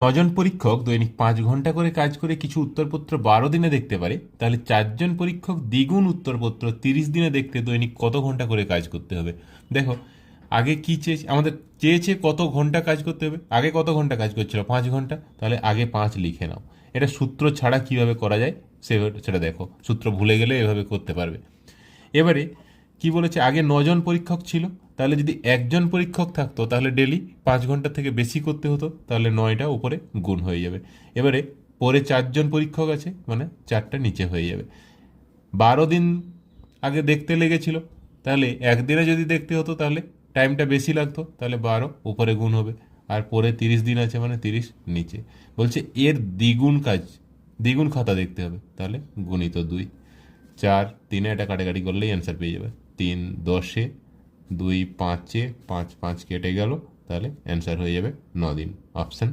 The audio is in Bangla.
নজন পরীক্ষক দৈনিক 5 ঘন্টা করে কাজ করে কিছু উত্তরপত্র 12 দিনে দেখতে পারে, তাহলে 4জন পরীক্ষক দ্বিগুণ উত্তরপত্র 30 দিনে দেখতে দৈনিক কত ঘন্টা করে কাজ করতে হবে? দেখো, আগে কি চেয়েছে আমাদের, চেয়েছে কত ঘন্টা কাজ করতে হবে। আগে কত ঘন্টা কাজ করছিল? 5 ঘন্টা। তাহলে আগে 5 লিখে নাও। এটা সূত্র ছাড়া কিভাবে করা যায় সেটা দেখো, সূত্র ভুলে গেলে এভাবে করতে পারবে। এবারে কি বলেছে, আগে 9জন পরীক্ষক ছিল, তাহলে যদি একজন পরীক্ষক থাকতো তাহলে ডেলি 5 ঘন্টা থেকে বেশি করতে হতো, তাহলে 9টা উপরে গুণ হয়ে যাবে। এবারে পরে 4জন পরীক্ষক আছে, মানে 4টা নিচে হয়ে যাবে। 12 দিন আগে দেখতে লেগেছিল, তাহলে একদিনে যদি দেখতে হতো তাহলে টাইমটা বেশি লাগতো, তাহলে 12 উপরে গুণ হবে। আর পরে 30 দিন আছে, মানে 30 নিচে। বলছে এর দ্বিগুণ কাজ, দ্বিগুণ খাতা দেখতে হবে, তাহলে গুণিত 2। 4 3 এটা কাটাকাটি করলেই অ্যান্সার পেয়ে যাবে। 3 10, 2 5, 5 5 কেটে গেল, তাহলে অ্যান্সার হয়ে যাবে 9 দিন। অপশান